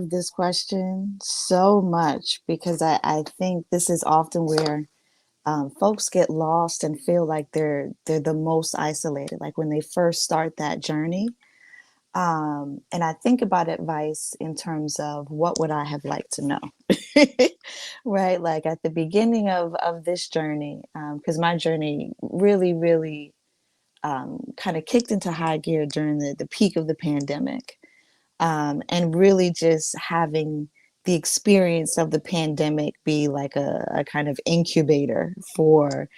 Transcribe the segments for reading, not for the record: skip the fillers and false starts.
this question so much because I think this is often where folks get lost and feel like they're the most isolated, like when they first start that journey. And I think about advice in terms of what would I have liked to know, right? Like at the beginning of this journey, because my journey really kind of kicked into high gear during the peak of the pandemic, and really just having the experience of the pandemic be like a kind of incubator for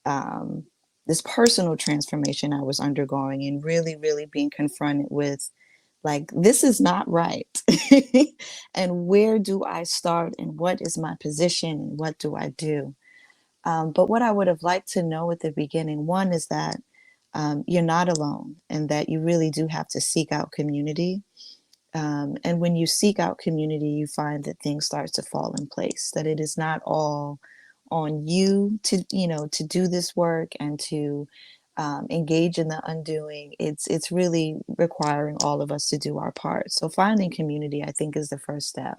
um, this personal transformation I was undergoing, and really being confronted with like, this is not right. And where do I start, and what is my position, and what do I do? But what I would have liked to know at the beginning, one is that you're not alone, and that you really do have to seek out community. And when you seek out community, you find that things start to fall in place, that it is not all on you to, to do this work and to engage in the undoing. It's really requiring all of us to do our part. So finding community, I think, is the first step,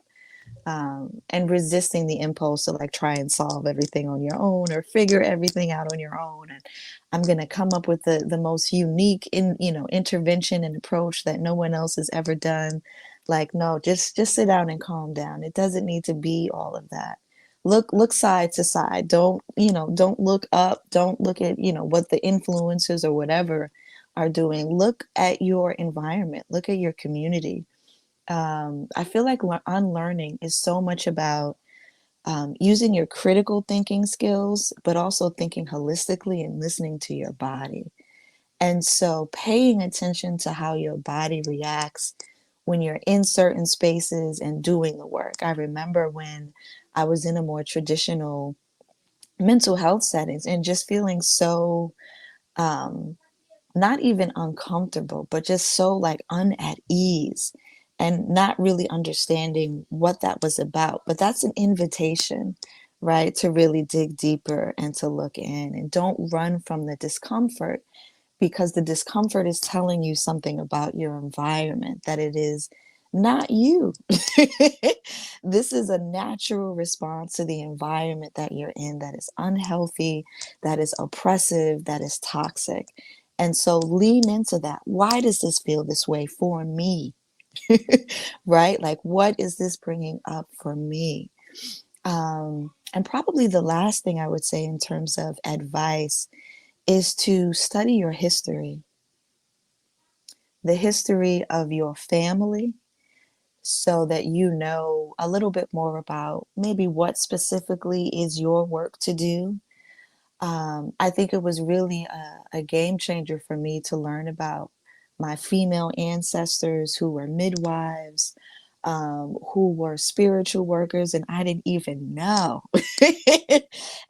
and resisting the impulse to like try and solve everything on your own or figure everything out on your own. And I'm going to come up with the most unique intervention and approach that no one else has ever done. Like, no, just sit down and calm down. It doesn't need to be all of that. Look side to side. Don't look up. Don't look at what the influencers or whatever are doing. Look at your environment. Look at your community. I feel like unlearning is so much about using your critical thinking skills, but also thinking holistically and listening to your body. And so paying attention to how your body reacts when you're in certain spaces and doing the work. I remember when I was in a more traditional mental health settings and just feeling so um, not even uncomfortable, but just so like at ease, and not really understanding what that was about. But that's an invitation, right? To really dig deeper and to look in, and don't run from the discomfort, because the discomfort is telling you something about your environment, that it is not you. This is a natural response to the environment that you're in, that is unhealthy, that is oppressive, that is toxic. And so lean into that. Why does this feel this way for me? Right? Like, what is this bringing up for me? And probably the last thing I would say in terms of advice is to study your history, the history of your family, so that you know a little bit more about maybe what specifically is your work to do. I think it was really a game changer for me to learn about my female ancestors who were midwives, who were spiritual workers, and I didn't even know.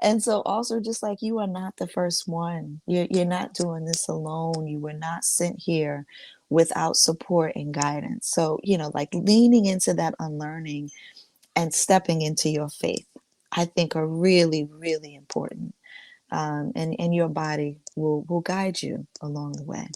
And so, also, just like, you are not the first one. You're not doing this alone. You were not sent here without support and guidance. So, like leaning into that unlearning and stepping into your faith, I think are really important. And your body will guide you along the way.